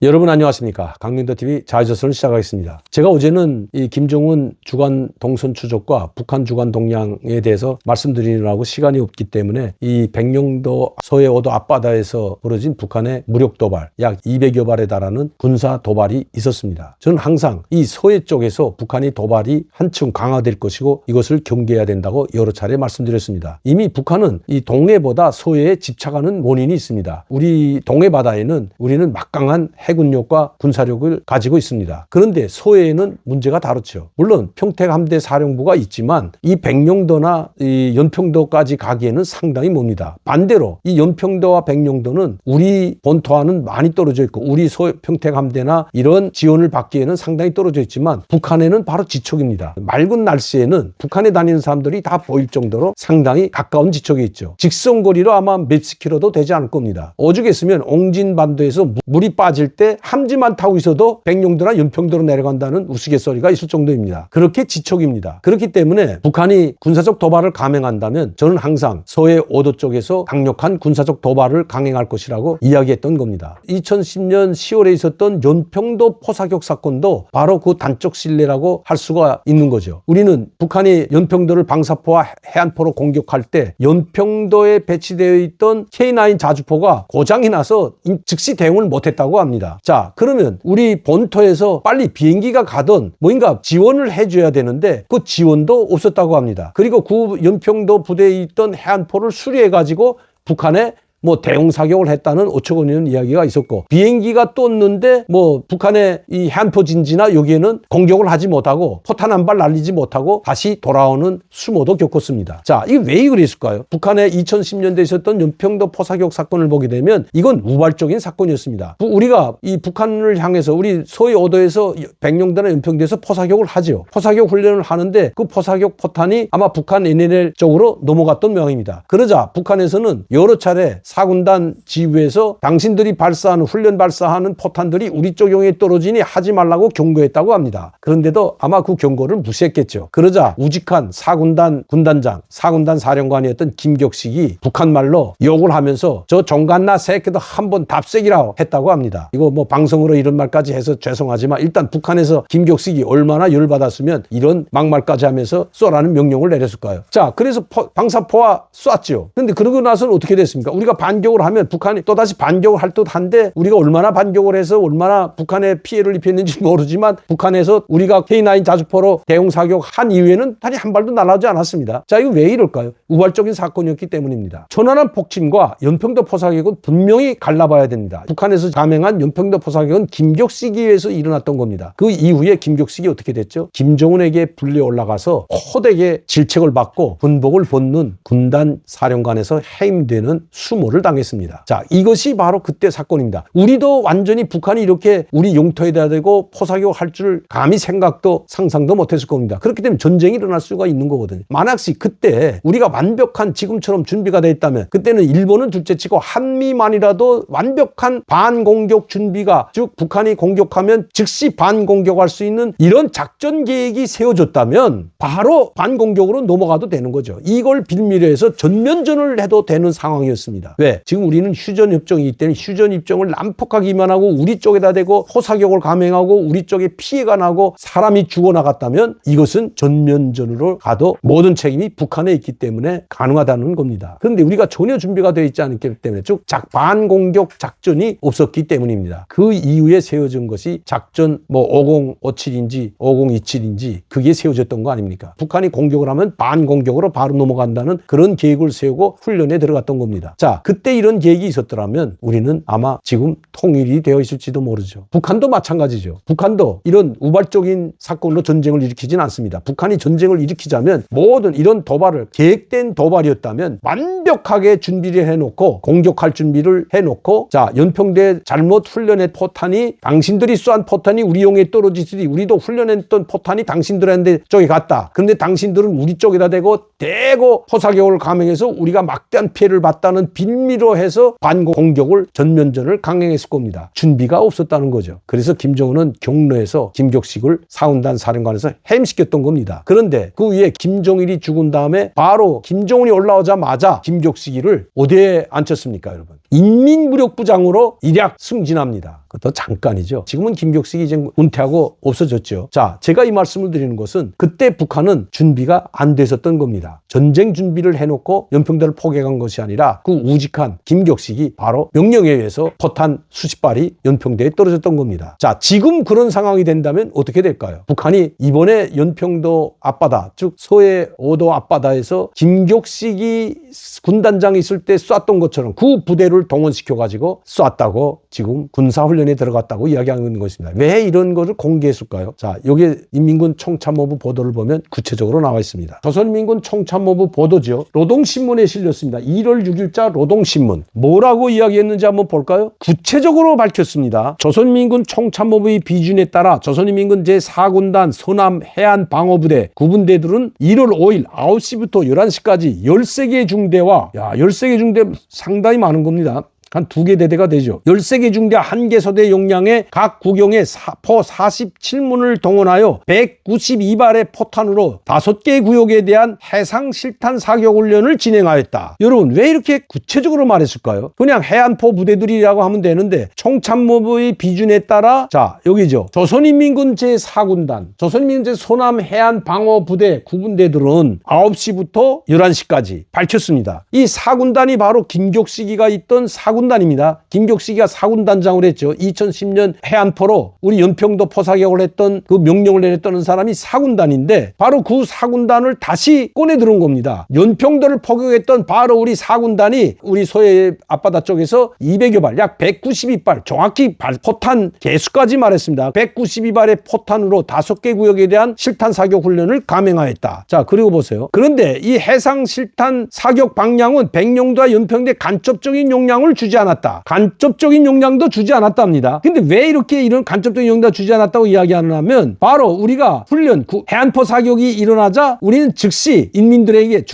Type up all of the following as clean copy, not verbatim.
여러분 안녕하십니까. 강민도TV 자유조선을 시작하겠습니다. 제가 어제는 이 김정은 주간 동선 추적과 북한 주간 동향에 대해서 말씀드리느라고 시간이 없기 때문에 이 백령도 서해오도 앞바다에서 벌어진 북한의 무력 도발, 약 200여 발에 달하는 군사 도발이 있었습니다. 저는 항상 이 서해 쪽에서 북한의 도발이 한층 강화될 것이고 이것을 경계해야 된다고 여러 차례 말씀드렸습니다. 이미 북한은 이 동해보다 서해에 집착하는 원인이 있습니다. 우리 동해바다에는 우리는 막강한 해군력과 군사력을 가지고 있습니다. 그런데 서해에는 문제가 다르죠. 물론 평택함대 사령부가 있지만 이 백령도나 이 연평도까지 가기에는 상당히 멉니다. 반대로 이 연평도와 백령도는 우리 본토와는 많이 떨어져 있고 우리 평택함대나 이런 지원을 받기에는 상당히 떨어져 있지만 북한에는 바로 지척입니다. 맑은 날씨에는 북한에 다니는 사람들이 다 보일 정도로 상당히 가까운 지척에 있죠. 직선거리로 아마 몇십 킬로도 되지 않을 겁니다. 오죽했으면 옹진반도에서 물이 빠질 때 함지만 타고 있어도 백령도나 연평도로 내려간다는 우스갯소리가 있을 정도입니다. 그렇게 지척입니다. 그렇기 때문에 북한이 군사적 도발을 감행한다면 저는 항상 서해 오도 쪽에서 강력한 군사적 도발을 강행할 것이라고 이야기했던 겁니다. 2010년 10월에 있었던 연평도 포사격 사건도 바로 그 단적 신뢰라고 할 수가 있는 거죠. 우리는 북한이 연평도를 방사포와 해안포로 공격할 때 연평도에 배치되어 있던 K9 자주포가 고장이 나서 즉시 대응을 못했다고 합니다. 자, 그러면 우리 본토에서 빨리 비행기가 가던 뭔가 지원을 해줘야 되는데 그 지원도 없었다고 합니다. 그리고 그 연평도 부대에 있던 해안포를 수리해가지고 북한에 대용 사격을 했다는 어처구니없는 이야기가 있었고 비행기가 떴는데 북한의 이 해안포 진지나 여기에는 공격을 하지 못하고 포탄 한 발 날리지 못하고 다시 돌아오는 수모도 겪었습니다. 자, 이게 왜 그랬을까요? 북한의 2010년대에 있었던 연평도 포사격 사건을 보게 되면 이건 우발적인 사건이었습니다. 우리가 이 북한을 향해서 우리 서해 오도에서 백령도나 연평도에서 포사격을 하죠. 포사격 훈련을 하는데 그 포사격 포탄이 아마 북한 NLL 쪽으로 넘어갔던 모양입니다. 그러자 북한에서는 여러 차례 4군단 지휘에서 당신들이 발사하는 훈련 발사하는 포탄들이 우리 쪽 용에 떨어지니 하지 말라고 경고했다고 합니다. 그런데도 아마 그 경고를 무시했겠죠. 그러자 우직한 4군단 군단장, 4군단 사령관이었던 김격식이 북한 말로 욕을 하면서 저 종갓나 새끼도 한번 답색이라고 했다고 합니다. 이거 방송으로 이런 말까지 해서 죄송하지만 일단 북한에서 김격식이 얼마나 열받았으면 이런 막말까지 하면서 쏘라는 명령을 내렸을까요? 자, 그래서 방사포와 쐈죠. 근데 그러고 나서는 어떻게 됐습니까? 우리가 반격을 하면 북한이 또다시 반격을 할 듯한데 우리가 얼마나 반격을 해서 얼마나 북한에 피해를 입혔는지 모르지만 북한에서 우리가 K9 자주포로 대응 사격한 이후에는 단이 한 발도 날아오지 않았습니다. 자, 이거 왜 이럴까요? 우발적인 사건이었기 때문입니다. 천안함 폭침과 연평도 포사격은 분명히 갈라봐야 됩니다. 북한에서 감행한 연평도 포사격은 김격식에 의해서 일어났던 겁니다. 그 이후에 김격식이 어떻게 됐죠? 김정은에게 불려 올라가서 호되게 질책을 받고 군복을 벗는 군단 사령관에서 해임되는 수모를 당했습니다. 자, 이것이 바로 그때 사건입니다. 우리도 완전히 북한이 이렇게 우리 영토에다 대고 포사격을 할 줄 감히 생각도 상상도 못했을 겁니다. 그렇기 때문에 전쟁이 일어날 수가 있는 거거든요. 만약시 그때 우리가 완벽한 지금처럼 준비가 돼 있다면 그때는 일본은 둘째치고 한미만이라도 완벽한 반공격 준비가 즉 북한이 공격하면 즉시 반공격할 수 있는 이런 작전 계획이 세워졌다면 바로 반공격으로 넘어가도 되는 거죠. 이걸 빌미로 해서 전면전을 해도 되는 상황이었습니다. 왜? 지금 우리는 휴전협정이기 때문에 휴전협정을 난폭하게 위반하고 우리 쪽에다 대고 포사격을 감행하고 우리 쪽에 피해가 나고 사람이 죽어나갔다면 이것은 전면전으로 가도 모든 책임이 북한에 있기 때문에 가능하다는 겁니다. 그런데 우리가 전혀 준비가 되어 있지 않기 때문에 즉 반공격 작전이 없었기 때문입니다. 그 이후에 세워진 것이 작전 5057인지 5027인지 그게 세워졌던 거 아닙니까? 북한이 공격을 하면 반공격으로 바로 넘어간다는 그런 계획을 세우고 훈련에 들어갔던 겁니다. 자, 그때 이런 계획이 있었더라면 우리는 아마 지금 통일이 되어 있을지도 모르죠. 북한도 마찬가지죠. 북한도 이런 우발적인 사건으로 전쟁을 일으키진 않습니다. 북한이 전쟁을 일으키자면 모든 이런 도발을 계획된 도발이었다면 완벽하게 준비를 해놓고 공격할 준비를 해놓고 자, 연평도에 잘못 훈련한 포탄이 당신들이 쏜 포탄이 우리 용에 떨어지듯이 우리도 훈련했던 포탄이 당신들한테 쪽에 갔다. 그런데 당신들은 우리 쪽에다 대고 포사격을 감행해서 우리가 막대한 피해를 봤다는 빌미로 해서 반공격을 전면전을 강행했을 겁니다. 준비가 없었다는 거죠. 그래서 김정은은 경로에서 김격식을 사운단 사령관에서 해임시켰던 겁니다. 그런데 그 위에 김정일이 죽은 다음에 바로 김정은이 올라오자마자 김격식이를 어디에 앉혔습니까, 여러분? 인민무력부장으로 일약 승진합니다. 그것도 잠깐이죠. 지금은 김격식이 이제 은퇴하고 없어졌죠. 자, 제가 이 말씀을 드리는 것은 그때 북한은 준비가 안 됐었던 겁니다. 전쟁 준비를 해놓고 연평도를 포격한 것이 아니라 그 우직한 김격식이 바로 명령에 의해서 포탄 수십 발이 연평도에 떨어졌던 겁니다. 자, 지금 그런 상황이 된다면 어떻게 될까요? 북한이 이번에 연평도 앞바다, 즉 서해 5도 앞바다에서 김격식이 군단장이 있을 때 쐈던 것처럼 그 부대를 동원시켜가지고 쐈다고 지금 군사훈련에 들어갔다고 이야기하는 것입니다. 왜 이런 것을 공개했을까요? 자, 여기 인민군 총참모부 보도를 보면 구체적으로 나와 있습니다. 조선인민군 총참모부 보도죠. 노동신문에 실렸습니다. 1월 6일자 노동신문. 뭐라고 이야기했는지 한번 볼까요? 구체적으로 밝혔습니다. 조선인민군 총참모부의 비준에 따라 조선인민군 제4군단 서남 해안방어부대 9분대들은 1월 5일 9시부터 11시까지 13개 중대와 13개 중대 상당히 많은 겁니다. 한 2개 대대가 되죠. 13개 중대 1개 소대 용량의 각 구경에 포 47문을 동원하여 192발의 포탄으로 5개 구역에 대한 해상 실탄 사격 훈련을 진행하였다. 여러분, 왜 이렇게 구체적으로 말했을까요? 그냥 해안포 부대들이라고 하면 되는데 총참모부의 비준에 따라 자, 여기죠. 조선인민군 제4군단, 조선인민군 제4남 해안방어부대 9분대들은 9시부터 11시까지 밝혔습니다. 이 4군단이 바로 김격식이가 있던 4군단입니다. 김격식이가 4군단장을 했죠. 2010년 해안포로 우리 연평도 포사격을 했던 그 명령을 내렸던 사람이 4군단인데 바로 그 4군단을 다시 꺼내 들은 겁니다. 연평도를 포격했던 바로 우리 4군단이 우리 서해 앞바다 쪽에서 200여 발, 약 192발, 정확히 포탄 개수까지 말했습니다. 192발의 포탄으로 5개 구역에 대한 실탄 사격 훈련을 감행하였다. 자, 그리고 보세요. 그런데 이 해상 실탄 사격 방향은 백령도와 연평도에 간접적인 용량을 주지 않았다. 간접적인 용량도 주지 않았답니다. 근데 왜 이렇게 이런 간접적인 용량도 주지 않았다고 이야기하냐면 바로 우리가 훈련, 해안포 사격이 일어나자 우리는 즉시 인민들에게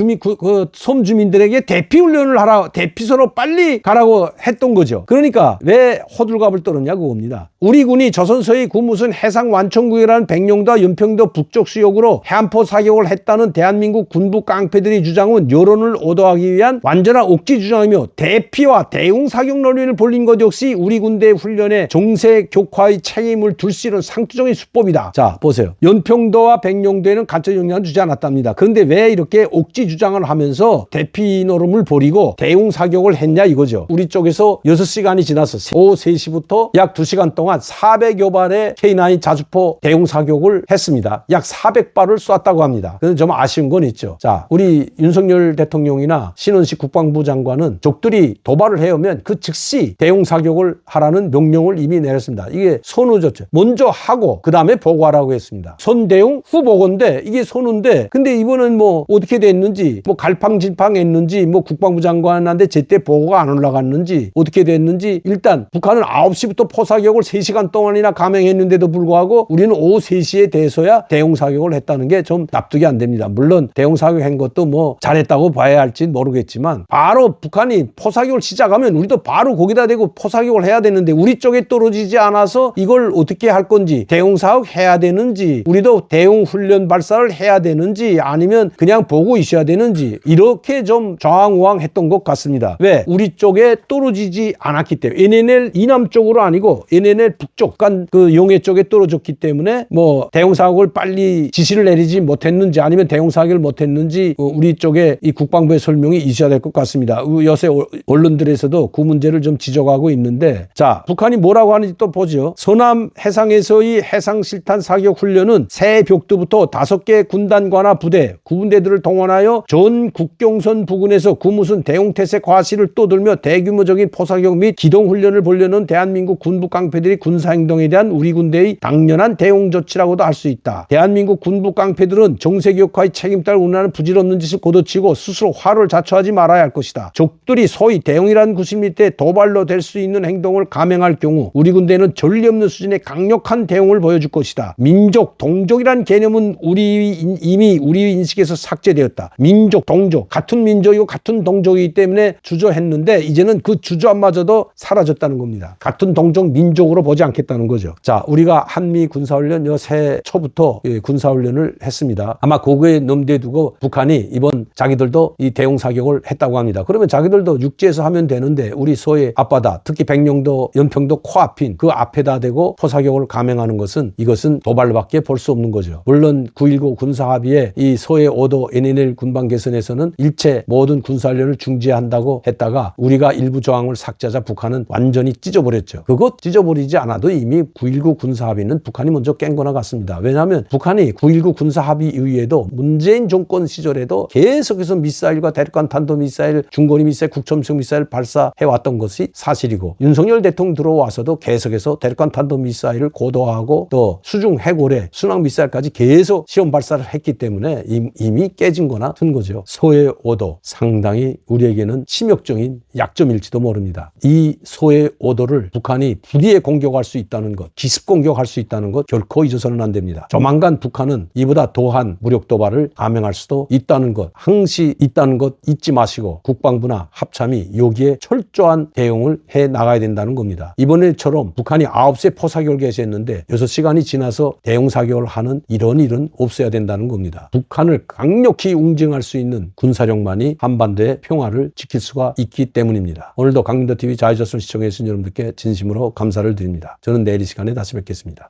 섬 주민들에게 대피 훈련을 하라, 대피소로 빨리 가라고 했던 거죠. 그러니까 왜 호들갑을 떨었냐 그겁니다. 우리 군이 조선서의 그 무슨 해상 완천구역이라는 백령도와 연평도 북쪽 수역으로 해안포 사격을 했다는 대한민국 군부 깡패들의 주장은 여론을 오도하기 위한 완전한 억지 주장이며 대피와 대응 사격 논리를 벌린 것 역시 우리 군대의 훈련에 종세 격화의 책임을 둘 수 있는 상투적인 수법이다. 자, 보세요. 연평도와 백령도에는 간접 영향을 주지 않았답니다. 그런데 왜 이렇게 억지 주장을 하면서 대피 노름을 벌이고 대응 사격을 했냐 이거죠. 우리 쪽에서 6시간이 지나서 오후 3시부터 약 2시간 동안 400여 발의 K9 자주포 대응 사격을 했습니다. 약 400발을 쐈다고 합니다. 그런데 좀 아쉬운 건 있죠. 자, 우리 윤석열 대통령이나 신원식 국방부 장관은 적들이 도발을 해오면 그 즉시 대응 사격을 하라는 명령을 이미 내렸습니다. 이게 선우졌죠. 먼저 하고 그 다음에 보고하라고 했습니다. 선대응 후보고인데 이게 선우인데 근데 이번은 뭐 어떻게 됐는지 뭐 갈팡질팡했는지 뭐 국방부 장관한테 제때 보고가 안 올라갔는지 어떻게 됐는지 일단 북한은 9시부터 포사격을 3시간 동안이나 감행했는데도 불구하고 우리는 오후 3시에 돼서야 대응 사격을 했다는 게 좀 납득이 안 됩니다. 물론 대응 사격한 것도 뭐 잘했다고 봐야 할지 모르겠지만 바로 북한이 포사격을 시작하면 우리도 바로 거기다 대고 포사격을 해야 되는데 우리 쪽에 떨어지지 않아서 이걸 어떻게 할 건지 대응 사격 해야 되는지 우리도 대응 훈련 발사를 해야 되는지 아니면 그냥 보고 있어야 되는지 이렇게 좀 좌왕우왕했던 것 같습니다. 왜? 우리 쪽에 떨어지지 않았기 때문에 NNL 이남 쪽으로 아니고 NNL 북쪽 그 용해 쪽에 떨어졌기 때문에 뭐 대응 사격을 빨리 지시를 내리지 못했는지 아니면 대응 사격을 못했는지 우리 쪽에 이 국방부의 설명이 있어야 될 것 같습니다. 요새 언론들에서도 그 문제를 좀 지적하고 있는데 자, 북한이 뭐라고 하는지 또 보죠. 서남 해상에서의 해상 실탄 사격 훈련은 새벽부터 5개 군단과나 부대 9분대들을 동원하여 전 국경선 부근에서 그 무슨 대웅태세 과실을 떠들며 대규모적인 포사격 및 기동 훈련을 벌려는 대한민국 군부 깡패들이 군사행동에 대한 우리 군대의 당연한 대응 조치라고도 할 수 있다. 대한민국 군부 깡패들은 정세격화의 책임 따라 운하는 부질없는 짓을 거둬치고 스스로 화를 자초하지 말아야 할 것이다. 적들이 소위 대응이라는 구심 밑에 도발로 될 수 있는 행동을 감행할 경우 우리 군대는 전례 없는 수준의 강력한 대응을 보여줄 것이다. 민족, 동족이라는 개념은 이미 우리 인식에서 삭제되었다. 민족, 동족, 같은 민족이고 같은 동족이기 때문에 주저했는데 이제는 그 주저함마저도 사라졌다는 겁니다. 같은 동족, 민족으로 보지 않겠다는 거죠. 자, 우리가 한미 군사훈련 새해 초부터 군사훈련을 했습니다. 아마 그거에 염두에 두고 북한이 이번 자기들도 이 대응 사격을 했다고 합니다. 그러면 자기들도 육지에서 하면 되는데 있는데 우리 소의 앞바다, 특히 백령도, 연평도 코앞인 그 앞에다 대고 포사격을 감행하는 것은 이것은 도발밖에 볼 수 없는 거죠. 물론 9.19 군사합의에 이 소의 5도 NNL 군방 개선에서는 일체 모든 군사훈련을 중지한다고 했다가 우리가 일부 조항을 삭제하자 북한은 완전히 찢어버렸죠. 그것 찢어버리지 않아도 이미 9.19 군사합의는 북한이 먼저 깬 거나 같습니다. 왜냐하면 북한이 9.19 군사합의 이후에도 문재인 정권 시절에도 계속해서 미사일과 대륙간 탄도미사일, 중거리 미사일, 국점성 미사일 발사해왔던 것이 사실이고 윤석열 대통령 들어와서도 계속해서 대륙간 탄도미사일을 고도화하고 또 수중 해골에 순항 미사일까지 계속 시험 발사를 했기 때문에 이미 깨진 거나 튼 거죠. 소의 5도 상당히 우리에게는 치명적인 약점일지도 모릅니다. 이 소의 5도를 북한이 불의에 공격할 수 있다는 것, 기습 공격할 수 있다는 것 결코 잊어서는 안 됩니다. 조만간 북한은 이보다 더한 무력 도발을 감행할 수도 있다는 것, 항시 있다는 것 잊지 마시고 국방부나 합참이 여기에 철저한 대응을 해 나가야 된다는 겁니다. 이번에처럼 북한이 9세 포사격을 개시했는데 6시간이 지나서 대응 사격을 하는 이런 일은 없어야 된다는 겁니다. 북한을 강력히 웅징할 수 있는 군사력만이 한반도의 평화를 지킬 수가 있기 때문입니다. 오늘도 강민도TV 자유조선 시청해주신 여러분들께 진심으로 감사를 드립니다. 저는 내일 이 시간에 다시 뵙겠습니다.